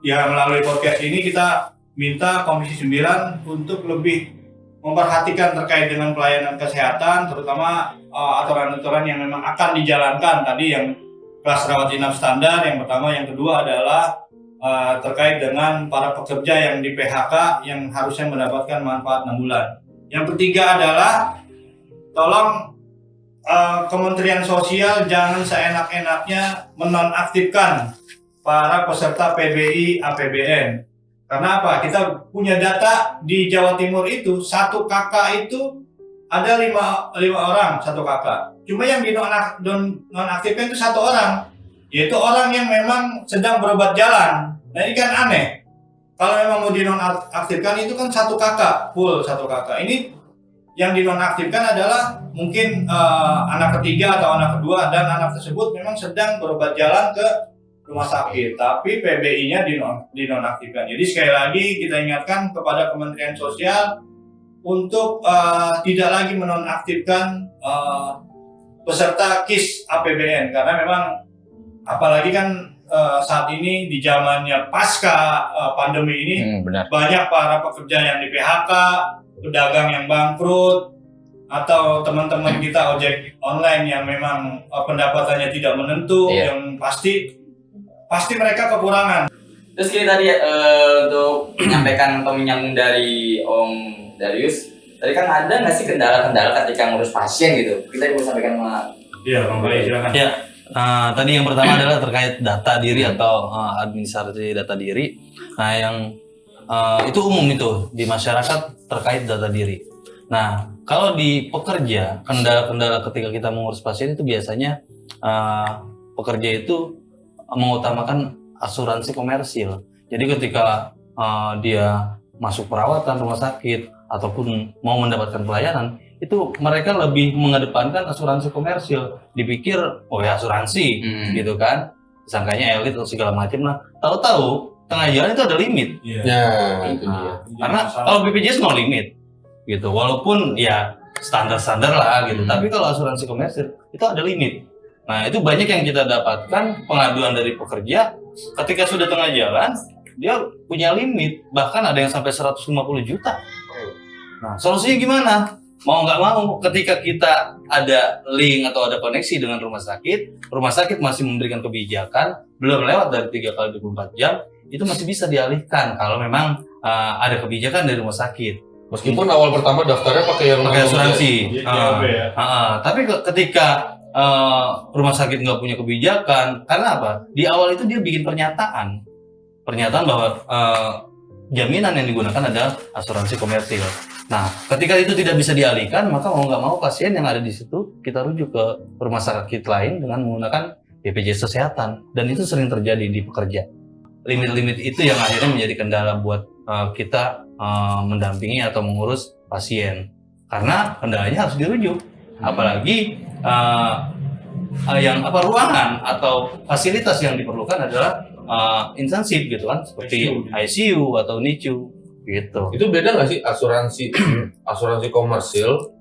ya melalui podcast ini kita minta Komisi 9 untuk lebih memperhatikan terkait dengan pelayanan kesehatan, terutama aturan-aturan yang memang akan dijalankan tadi yang kelas rawat inap standar, yang pertama, yang kedua adalah terkait dengan para pekerja yang di PHK yang harusnya mendapatkan manfaat 6 bulan. Yang ketiga adalah tolong Kementerian Sosial jangan seenak-enaknya menonaktifkan para peserta PBI APBN. Karena apa? Kita punya data di Jawa Timur itu satu kakak itu ada 5 orang satu kakak. Cuma yang dinonaktifkan itu 1 orang, yaitu orang yang memang sedang berobat jalan. Nah ini kan aneh. Kalau memang mau dinonaktifkan itu kan 1 kakak, full 1 kakak. Ini yang dinonaktifkan adalah mungkin anak ketiga atau anak kedua, dan anak tersebut memang sedang berobat jalan ke rumah sakit, tapi PBI-nya dinonaktifkan. Jadi sekali lagi kita ingatkan kepada Kementerian Sosial untuk tidak lagi menonaktifkan peserta KIS APBN, karena memang apalagi kan saat ini di zamannya pasca pandemi ini Benar. banyak para pekerja yang di PHK, pedagang yang bangkrut, atau teman-teman kita ojek online yang memang pendapatannya tidak menentu, yang pasti mereka kekurangan. Terus kita tadi untuk menyampaikan atau menyambung dari Om Darius, tadi kan ada nggak sih kendala-kendala ketika ngurus pasien gitu? Kita bisa sampaikan sama. Iya, Bang Bayi, silakan. Ya, tadi yang pertama adalah terkait data diri atau administrasi data diri. Nah, yang itu umum itu di masyarakat terkait data diri. Nah, kalau di pekerja, kendala-kendala ketika kita mengurus pasien itu biasanya pekerja itu mengutamakan asuransi komersil. Jadi ketika dia masuk perawatan rumah sakit ataupun mau mendapatkan pelayanan, itu mereka lebih mengedepankan asuransi komersil. Dipikir oh ya asuransi gitu kan, sangkanya elit atau segala macam. Nah, tahu-tahu tengah jalan itu ada limit. Ya, itu dia. Karena kalau BPJS no limit gitu, walaupun ya standar-standar lah gitu. Tapi kalau asuransi komersil itu ada limit. Nah, itu banyak yang kita dapatkan pengaduan dari pekerja ketika sudah tengah jalan, dia punya limit, bahkan ada yang sampai 150 juta. Nah, solusinya gimana? Mau nggak mau, ketika kita ada link atau ada koneksi dengan rumah sakit masih memberikan kebijakan, belum lewat dari 3 kali 24 jam, itu masih bisa dialihkan kalau memang ada kebijakan dari rumah sakit. Meskipun awal pertama daftarnya pakai asuransi. Ya. Tapi ketika rumah sakit nggak punya kebijakan, karena apa? Di awal itu dia bikin pernyataan bahwa jaminan yang digunakan adalah asuransi komersil. Nah, ketika itu tidak bisa dialihkan, maka mau nggak mau pasien yang ada di situ kita rujuk ke rumah sakit lain dengan menggunakan BPJS Kesehatan, dan itu sering terjadi di pekerja. Limit-limit itu yang akhirnya menjadi kendala buat kita mendampingi atau mengurus pasien, karena kendalanya harus dirujuk. Apalagi ruangan atau fasilitas yang diperlukan adalah intensif gitu kan, seperti ICU atau NICU gitu. Itu beda nggak sih asuransi komersil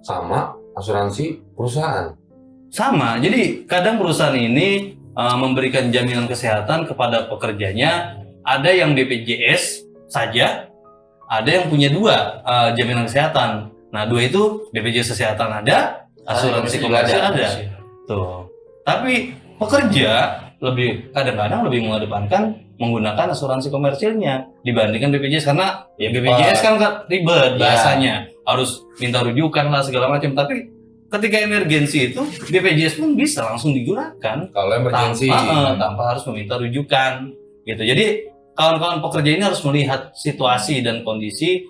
sama asuransi perusahaan? Sama. Jadi kadang perusahaan ini memberikan jaminan kesehatan kepada pekerjanya. Ada yang BPJS saja, ada yang punya 2 jaminan kesehatan. Nah, 2 itu BPJS Kesehatan ada, asuransi komersil ada. Tuh. Tapi pekerja lebih kadang-kadang lebih mengedepankan menggunakan asuransi komersilnya dibandingkan BPJS, karena ya BPJS kan ribet bahasanya, harus minta rujukan lah segala macam. Tapi ketika emergensi itu BPJS pun bisa langsung digunakan Kalau emergency. tanpa harus meminta rujukan gitu. Jadi kawan-kawan pekerja ini harus melihat situasi dan kondisi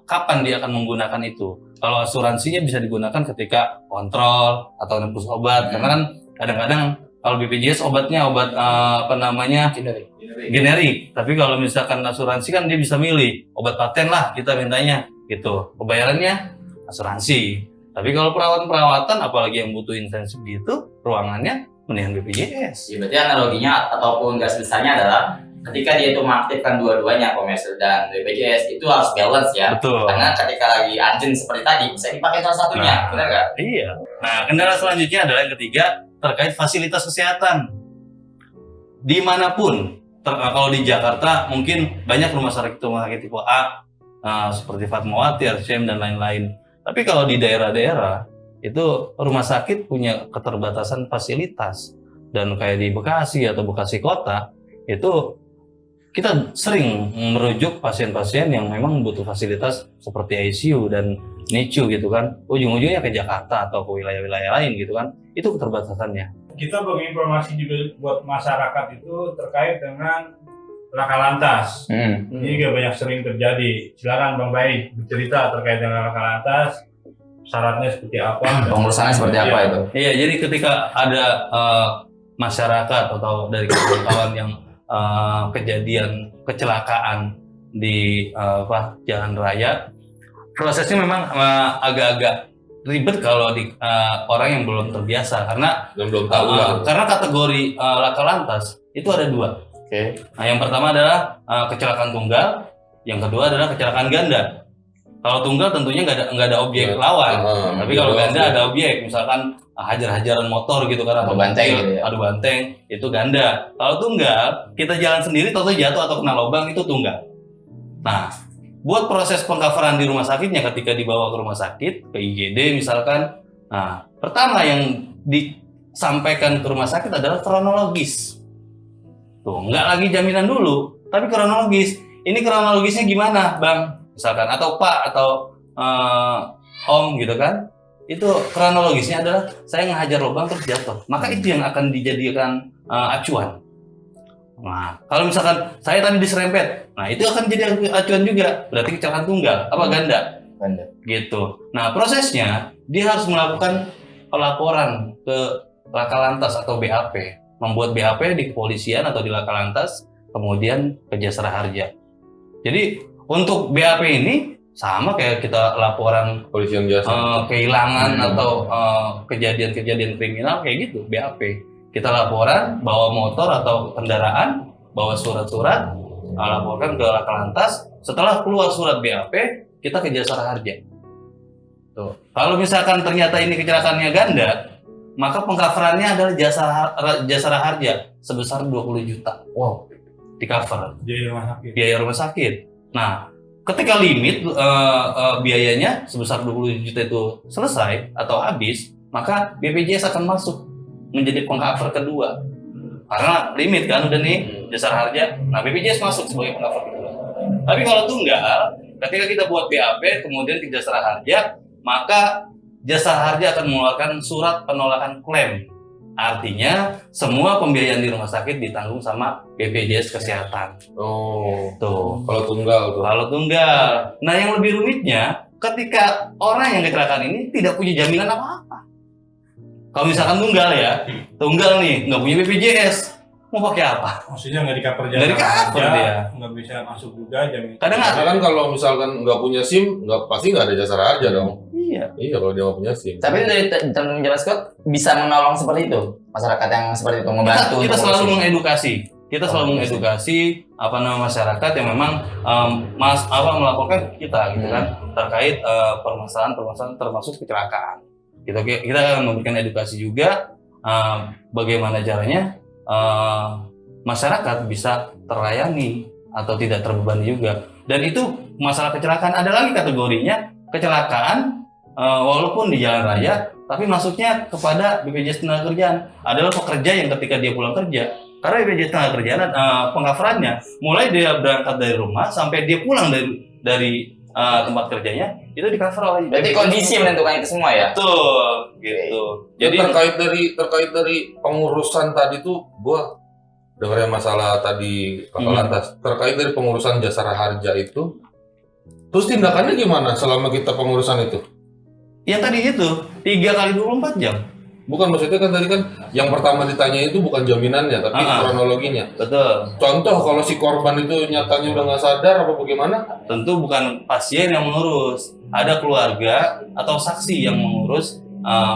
kapan dia akan menggunakan itu. Kalau asuransinya bisa digunakan ketika kontrol atau nembus obat, karena kan kadang-kadang kalau BPJS obatnya obat generik. Tapi kalau misalkan asuransi kan dia bisa milih obat paten lah kita mintanya gitu. Pembayarannya asuransi. Tapi kalau perawatan apalagi yang butuh intensif gitu, ruangannya mendingan BPJS. Ya, berarti analoginya ataupun gas besarnya adalah ketika dia itu mengaktifkan dua-duanya, komersil dan BPJS, itu harus balance ya. Betul. Karena ketika lagi urgent seperti tadi bisa dipakai salah satunya, benar nggak? Iya. Nah, kendala selanjutnya adalah yang ketiga terkait fasilitas kesehatan. Dimanapun, kalau di Jakarta mungkin banyak rumah sakit tipe A, seperti Fatmawati, RCM dan lain-lain. Tapi kalau di daerah-daerah itu rumah sakit punya keterbatasan fasilitas, dan kayak di Bekasi atau Bekasi Kota itu kita sering merujuk pasien-pasien yang memang butuh fasilitas seperti ICU dan NICU gitu kan, ujung-ujungnya ke Jakarta atau ke wilayah-wilayah lain gitu kan, itu keterbatasannya. Kita bagi informasi juga buat masyarakat itu terkait dengan laka lantas. Ini juga banyak sering terjadi. Silakan Bang Bayi bercerita terkait dengan laka lantas, syaratnya seperti apa, Pengurusannya seperti apa itu? Iya, jadi ketika ada masyarakat atau dari kawan-kawan yang kejadian kecelakaan di jalan raya, prosesnya memang agak-agak ribet kalau di orang yang belum terbiasa, karena Dan belum tahu lah. karena kategori laka lantas itu ada dua. Oke. Nah, yang pertama adalah kecelakaan tunggal, yang kedua adalah kecelakaan ganda. Kalau tunggal tentunya nggak ada objek lawan, tapi kalau ganda ada objek, misalkan hajar-hajaran motor gitu kan, Atau banteng gitu ya. adu banteng, itu ganda. Kalau tunggal, kita jalan sendiri atau jatuh atau kena lubang, itu tunggal. Nah, buat proses pengcoveran di rumah sakitnya ketika dibawa ke rumah sakit, ke IGD misalkan, nah pertama yang disampaikan ke rumah sakit adalah kronologis. Tuh, nggak lagi jaminan dulu, tapi kronologis. Ini kronologisnya gimana, Bang? Misalkan, atau Pak, atau Om gitu kan. Itu kronologisnya adalah saya ngehajar lubang terus jatuh. Maka itu yang akan dijadikan acuan. Nah, kalau misalkan saya tadi diserempet, nah itu akan jadi acuan juga. Berarti kecelakaan tunggal, apa ganda? Ganda. Gitu. Nah, prosesnya dia harus melakukan pelaporan ke Laka Lantas atau BAP, membuat BAP di kepolisian atau di Laka Lantas, kemudian ke Jasara Harja. Jadi untuk BAP ini sama kayak kita laporan Polisian jasa. kehilangan atau kejadian-kejadian kriminal kayak gitu, BAP. Kita laporan bawa motor atau kendaraan, bawa surat-surat, laporkan ke Laka Lantas. Setelah keluar surat BAP, kita ke Jasara Harja. Tuh. Kalau misalkan ternyata ini kecelakaannya ganda, maka pengcoverannya adalah Jasara Harja sebesar 20 juta. Wow, di cover Jadi rumah sakit. biaya rumah sakit. Nah, ketika limit biayanya sebesar 20 juta itu selesai atau habis, maka BPJS akan masuk menjadi pengcover kedua. Karena limit kan udah nih Jasara Harja. Nah, BPJS masuk sebagai pengcover kedua. Tapi kalau tunggal, ketika kita buat BAP kemudian ke Jasara Harja, maka Jasara Harja akan mengeluarkan surat penolakan klaim. Artinya semua pembiayaan di rumah sakit ditanggung sama BPJS Kesehatan. Oh. Tuh. Kalau tunggal tuh. Kalau tunggal. Nah, yang lebih rumitnya ketika orang yang kecelakaan ini tidak punya jaminan apa-apa. Kalau misalkan tunggal nih, nggak punya BPJS, mau pakai apa? Maksudnya nggak di-cover Nggak di-cover dia. nggak bisa masuk juga jaminan. Kadang Karena kan kalau misalkan nggak punya SIM, pasti nggak ada Jasara Harja dong. iya. Iya kalau dia nggak punya SIM. Tapi dari teman Jalan Scott bisa menolong seperti itu, masyarakat yang seperti itu membantu. Kita untuk selalu ngurusin. mengedukasi. Kita selalu mengedukasi masyarakat yang memang melaporkan kita gitu kan terkait permasalahan termasuk kecelakaan. Kita akan memberikan edukasi juga bagaimana caranya masyarakat bisa terlayani atau tidak terbebani juga. Dan itu masalah kecelakaan ada lagi kategorinya, kecelakaan walaupun di jalan raya tapi masuknya kepada BPJS Tenagakerjaan adalah pekerja yang ketika dia pulang kerja, karena BPJS Tenagakerjaan pengcoverannya mulai dia berangkat dari rumah sampai dia pulang dari tempat kerjanya itu di cover oleh Berarti kondisi menentukan itu semua ya? betul gitu. Jadi Jadi terkait dari pengurusan tadi tuh gua dengarnya masalah tadi Kakak Lantas terkait dari pengurusan jasara harja itu. Terus tindakannya gimana selama kita pengurusan itu? yang tadi itu 3 kali 24 jam. Bukan maksudnya kan tadi kan yang pertama ditanya itu bukan jaminannya tapi kronologinya. Betul. Contoh kalau si korban itu nyatanya udah nggak sadar apa bagaimana? Tentu bukan pasien yang mengurus, ada keluarga atau saksi yang mengurus,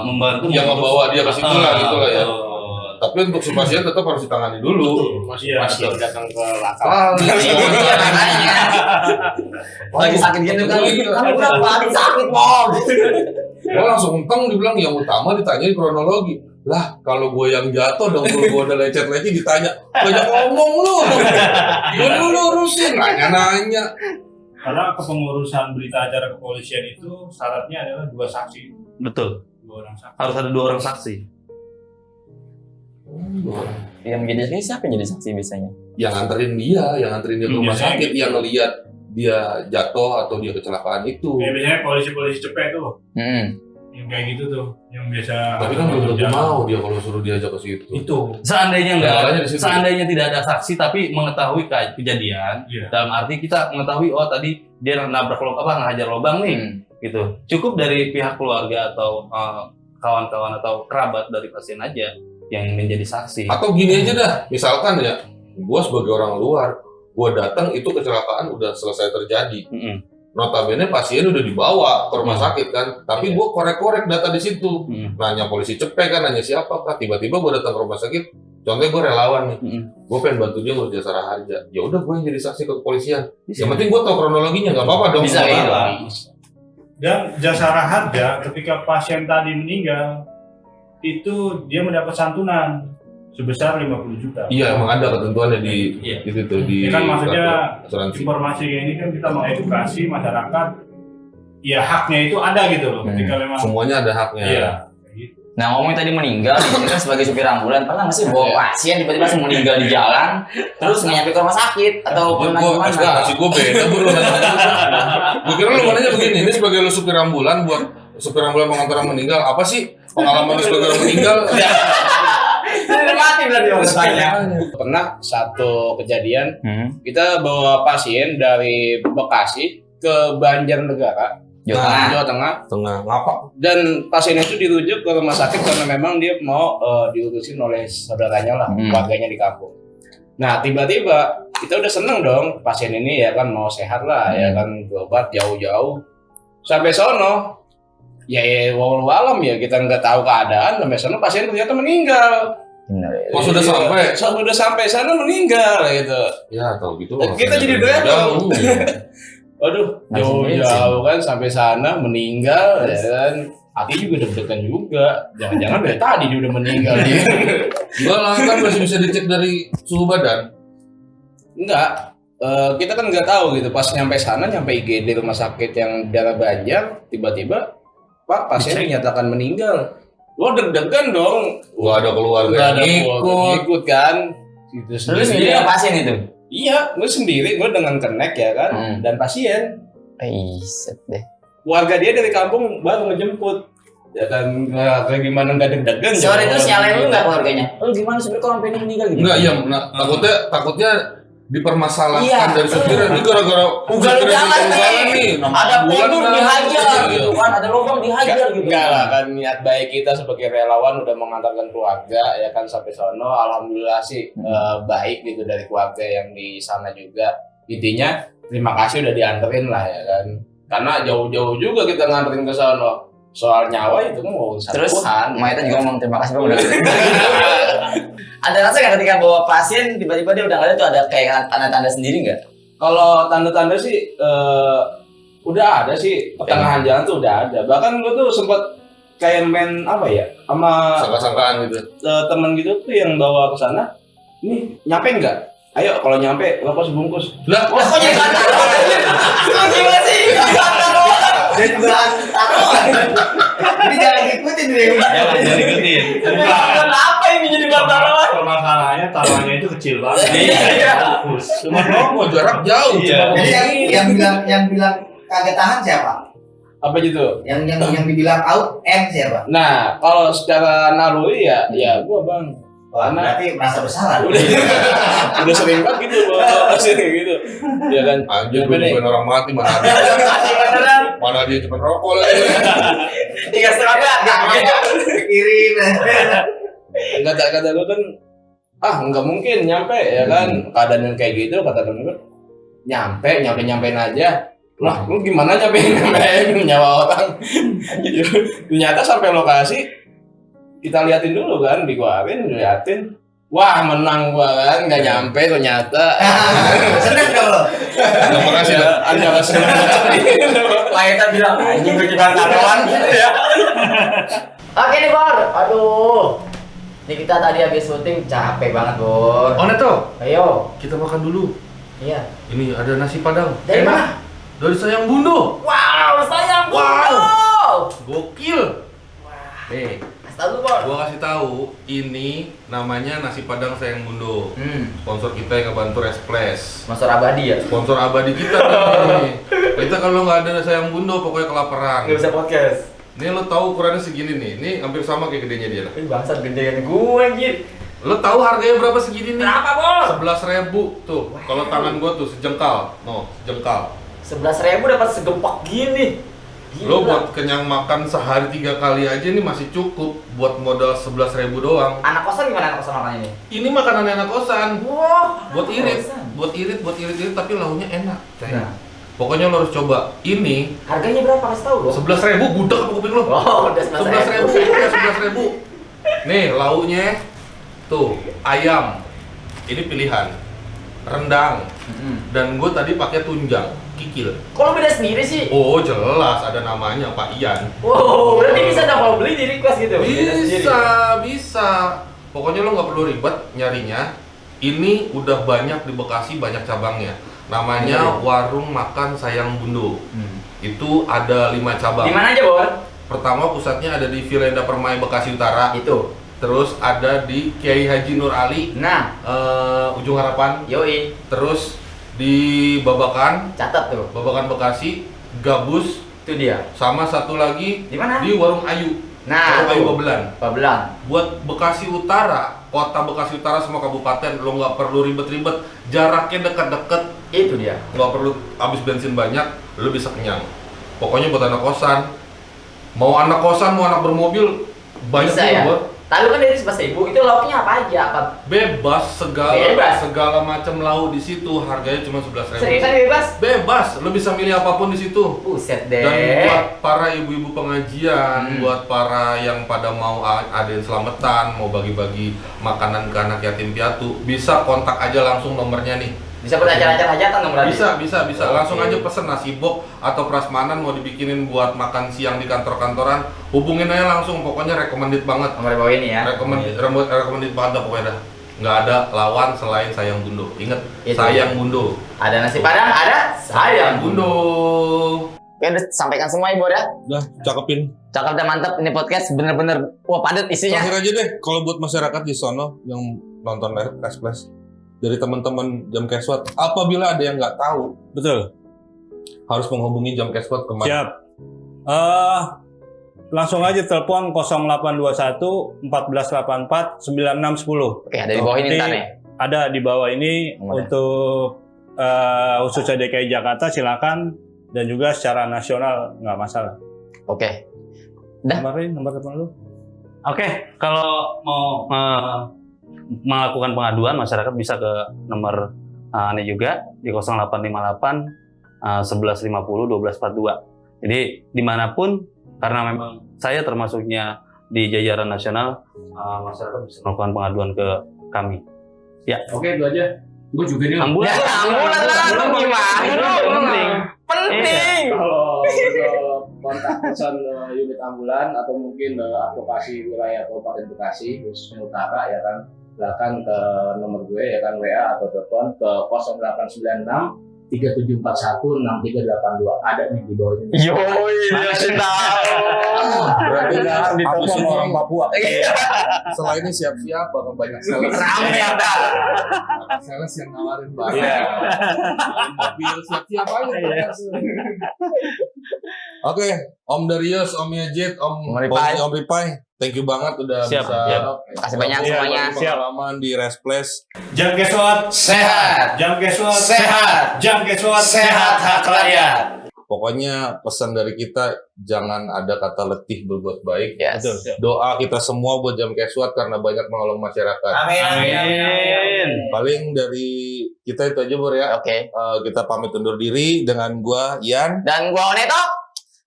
membantu Yang mengurus. membawa dia ke situ lah gitu lah ya. Betul. Tapi untuk si pasien tetap harus ditangani dulu. Iya, Masih betul. datang ke lakar. Iya makanya. Lagi sakit gitu kan? Kamu berapa? Sakit mau. Gue langsung enteng dibilang yang utama ditanyain kronologi. Lah kalau gue yang jatuh dong gue udah lecet-lecet ditanya banyak ngomong lu. Gimana lu urusin? Nanya-nanya. Karena kepengurusan berita acara kepolisian itu syaratnya adalah 2 saksi, Betul. 2 orang saksi. Harus ada 2 orang saksi. Yang menjadi saksi siapa yang jadi saksi biasanya? Yang nganterin dia ke rumah Biasanya sakit, gitu. yang ngelihat dia jatuh atau dia kecelakaan itu. Ya, biasanya polisi-polisi cepet tuh, yang kayak gitu tuh, yang biasa. Tapi kan belum tentu mau dia kalau suruh diajak ke situ. Itu. Seandainya Masalahnya di situ. seandainya tidak ada saksi tapi mengetahui kejadian, Iya. dalam arti kita mengetahui oh tadi dia nabrak ngajar lubang nih, gitu. Cukup dari pihak keluarga atau kawan-kawan atau kerabat dari pasien aja yang menjadi saksi. Atau gini aja dah, misalkan ya, gua sebagai orang luar, gua datang itu kecelakaan udah selesai terjadi. Notabene pasien udah dibawa ke rumah sakit kan, tapi gua korek-korek data di situ. Nanya polisi cepet kan, nanya siapa kah, tiba-tiba gua datang ke rumah sakit, contohnya gua relawan nih, gua pengen bantu dia ngurus jasara harja. Ya udah gua yang jadi saksi ke kepolisian. Yang penting gua tahu kronologinya, nggak apa-apa dong. Bisa, Nggak iya. apa-apa. Dan jasara harja ketika pasien tadi meninggal itu dia mendapat santunan sebesar 50 juta. Iya, emang ada ketentuannya di Iya. itu tuh di Ya kan maksudnya kartu asuransi. informasi kayak ini kan kita mengedukasi masyarakat, ya haknya itu ada gitu loh. Ketika memang Semuanya ada haknya. iya. Nah ngomongin tadi meninggal, ini kan sebagai supir ambulan pernah nggak sih bawa pasien tiba-tiba langsung meninggal di jalan, terus nggak nyampe ke rumah sakit atau pernah Gue gimana? ekspektasi gue beda bro. Gue kira lu nanya begini, ini sebagai lu supir ambulan buat supir ambulan pengantar orang meninggal, apa sih pengalaman lu sebagai orang meninggal? Udah mati berarti maksudnya. Pernah satu kejadian kita bawa pasien dari Bekasi ke Banjarnegara, Jawa Tengah, Ngapa? dan pasien itu dirujuk ke rumah sakit karena memang dia mau diurusin oleh saudaranya lah, keluarganya di kampung. Nah tiba-tiba kita udah seneng dong pasien ini ya kan mau sehat lah ya kan, berobat jauh-jauh sampai sono. Ya walau alam ya kita nggak tahu keadaan, sampai sono pasien ternyata meninggal. Oh sudah sampai? Sudah sampai sana meninggal gitu. Ya tahu gitu. Kita jadi doyan dong. Waduh, Langsung jauh-jauh kan sampai sana meninggal ya kan. Hati juga deg-degan juga. Jangan-jangan dari tadi dia udah meninggal dia. Enggak lah, kan masih bisa dicek dari suhu badan. Enggak. Kita kan nggak tahu gitu. Pas nyampe sana, nyampe IGD rumah sakit yang daerah Banjar, tiba-tiba Pak pasien dinyatakan meninggal. Lo deg-degan dong. Gua ada keluarga Nggak ada yang ikut. ikut kan. Gitu Terus sendiri yang pasien itu? Iya, gue sendiri, gue dengan connect ya kan, dan pasien. Set deh. Keluarga dia dari kampung baru ngejemput. Ya kan, kayak gimana nggak deg-degan. Sore itu nyalain lu nggak keluarganya? Lu gimana supir kok sampai meninggal gitu? Enggak, iya. Nah, takutnya dipermasalahkan Iya. dari supirnya. Ini gara-gara Ugal jalan nih. Ada peluru dihajar Iya. gitu kan, ada lubang dihajar gitu. Enggak lah kan, niat baik kita sebagai relawan udah mengantarkan keluarga ya kan sampai sono. Alhamdulillah sih baik gitu dari keluarga yang di sana juga. Intinya terima kasih udah dianterin lah ya kan. Karena jauh-jauh juga kita nganterin ke sono. Soal nyawa itu kan urusan Terus Tuhan. mayatnya juga ngomong terima kasih Bang udah. Ada rasa nggak ketika bawa pasien tiba-tiba dia udah nggak ada tuh ada kayak tanda-tanda sendiri nggak? Kalau tanda-tanda sih udah ada sih, pertengahan jalan tuh udah ada. Bahkan gue tuh sempat kayak main apa ya sama Sangka-sangkaan gitu. temen gitu tuh yang bawa ke sana. Ini nyampe nggak? Ayo kalau nyampe lepas bungkus. Lah, Wah kok jadi tanda? Gimana sih? Tanda doang. Jadi bahan taruhan. Jadi jangan ngikutin deh. Jangan ikutin. Kenapa ini jadi taruhan? Permasalahannya taruhannya itu kecil banget. Iya. Fokus. Cuma rokok jarak jauh. Iya. Cuma Jadi yang bilang kagak tahan siapa? Apa gitu? Yang dibilang out siapa? Nah, kalau secara naluri ya gua bang. Wah, berarti merasa bersalah. Udah sering banget gitu bawa sini gitu. Ya kan. anjir Apa nih? bukan orang mati mana dia. Mana dia cuma rokok lagi. 3,5 Pikirin. Kata lu kan nggak mungkin nyampe ya kan. Keadaan yang kayak gitu kata temen gue nyampein aja. Lah, lu gimana nyampein nyawa orang? Gitu. Ternyata sampai lokasi kita liatin dulu kan, liatin. Wah, menang gua kan, nggak nyampe ternyata. Seneng dong lo. Terima kasih. Anda senang. Lainnya bilang anjing gue gimana taruhan ya. Oke nih Bor, aduh. Ini kita tadi habis syuting capek banget Bor. Oh Neto, Ayo, kita makan dulu. iya. Ini ada nasi padang. Dari mana? Dari Sayang Bundo. Wow, sayang Wow. Gokil. Nih, Kasih tau lu Bor. gua kasih tahu, ini namanya nasi padang Sayang Bundo. Hmm, Sponsor kita yang ngebantu Resplash. sponsor abadi ya. Sponsor abadi kita nih. Kita kalau nggak ada Sayang Bundo pokoknya kelaparan. Nggak bisa podcast. Nih lo tahu ukurannya segini nih. Ini hampir sama kayak gedenya dia. Ini bangsat gedean gue anjir. Lo tahu harganya berapa segini nih? Berapa Bor? 11.000 tuh. Kalau tangan gua tuh sejengkal. No, sejengkal. 11.000 dapat segempak gini. Lo Gila. buat kenyang makan sehari 3 kali aja nih masih cukup buat modal 11.000 doang. Anak kosan gimana anak kosan makan ini? Ini makanan anak kosan. Wah, Buat anak irit, kosan. buat irit tapi launya enak. Coy. Nah, Pokoknya lo harus coba. Ini harganya berapa kasih tahu lo? 11.000 budak apa kuping lo? Oh, udah 11.000, ya 11.000. Nih launya tuh ayam. Ini pilihan. Rendang. Dan gue tadi pakai tunjang, kikil. Kok lo beda sendiri sih? Oh jelas ada namanya Pak Ian. Wow, berarti bisa dong kalau beli di request gitu? Beda sendiri. Bisa. Pokoknya lo nggak perlu ribet nyarinya. Ini udah banyak di Bekasi, banyak cabangnya. Namanya Warung Makan Sayang Bundo. Itu ada 5 cabang. Di mana aja, Bor? Pertama pusatnya ada di Villa Indah Permai Bekasi Utara. Itu. Terus ada di Kiai Haji Nur Ali, Nah, Ujung Harapan. yoi, Terus di Babakan, catat tuh. Babakan Bekasi, Gabus, Itu dia. sama satu lagi Di mana? di Warung Ayu. Nah, Warung Ayu tuh. Babelan. Babelan. Buat Bekasi Utara, kota Bekasi Utara semua kabupaten, lo nggak perlu ribet-ribet, jaraknya dekat-dekat, Itu dia. nggak perlu habis bensin banyak, lo bisa kenyang. Pokoknya buat anak kosan, mau anak kosan, mau anak bermobil, banyak Bisa juga, ya? Bor. Tadi kan dari 11.000, itu lauknya apa aja? Apa? Bebas Bebas. segala macam lauk di situ, harganya cuma 11.000. Seriusan bebas? Bebas, lo bisa milih apapun di situ. Buset deh. Dan buat para ibu-ibu pengajian, Hmm. buat para yang pada mau ada yang selamatan, mau bagi-bagi makanan ke anak yatim piatu, bisa kontak aja langsung nomornya nih. Bisa buat acara-acara hajatan dong berarti? Bisa. Oke. Langsung aja pesen nasi bok atau prasmanan mau dibikinin buat makan siang di kantor-kantoran, hubungin aja langsung. Pokoknya recommended banget. Nomor bawah ini ya. Recommended banget dah pokoknya dah. Nggak ada lawan selain Sayang Bundo. Ingat, Itu. Sayang Bundo. Ada nasi padang, ada sayang. Bundo. Oke, udah sampaikan semua Ibu ya. Udah, cakepin. Cakep dan mantap, ini podcast bener-bener wah padat isinya. Terakhir aja deh, kalau buat masyarakat di sono yang nonton Resplash dari teman-teman Jam Keswat, apabila ada yang nggak tahu, Betul. harus menghubungi Jam Keswat kemana? Siap. Langsung aja telepon 0821 1484 9610. Oke, ada di bawah ini Nanti ntar nih. Ada di bawah ini Nomornya. untuk khususnya DKI Jakarta silakan, dan juga secara nasional nggak masalah. Oke. Dah. Nomor telepon lu. Oke, kalau mau melakukan pengaduan, masyarakat bisa ke nomor ini juga di 0858 1150 1242. Jadi dimanapun, karena memang saya termasuknya di jajaran nasional, masyarakat bisa melakukan pengaduan ke kami. Ya. Oke, itu aja. Gue juga nih. Ambulan. Ambulan lah, lu gimana lu? Penting. Penting. Kalau untuk kontak pesan unit ambulan atau mungkin advokasi wilayah Kabupaten Bekasi khususnya Utara ya kan, silakan ke nomor gue ya kan, WA atau telepon ke 0896 37416382 ada nih di bawah ini. Yoi, dikasih tahu. Berarti Aku semua orang Papua. selain ini siap-siap bakal banyak sales. Rame dah. Sales yang nawarin banyak. Nawarin mobil siap-siap aja. Oke, Om Darius, Om Yajid, Om Ripai. Om Ripai, thank you banget udah Siap, bisa siap. Kasih banyak semuanya. pengalaman di Resplace. Jam kesot, Sehat. jam kesot, Sehat. jam kesot, Sehat hak rakyat. Pokoknya pesan dari kita jangan ada kata letih berbuat baik. Yes. Doa kita semua buat Jam Keswat karena banyak menolong masyarakat. Amin. Paling dari kita itu aja Bor ya. Oke. Kita pamit undur diri dengan gua Yan. Dan gua Oneto.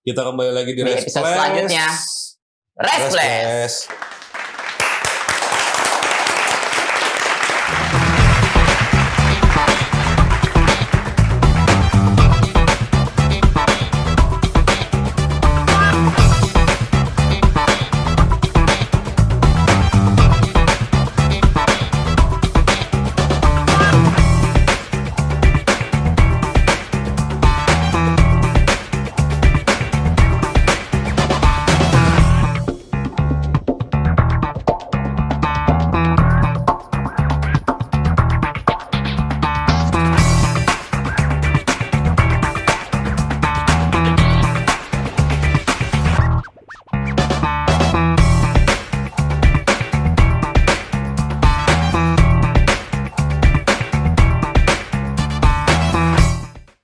Kita kembali lagi di Di episode selanjutnya. Resplace. Resplace.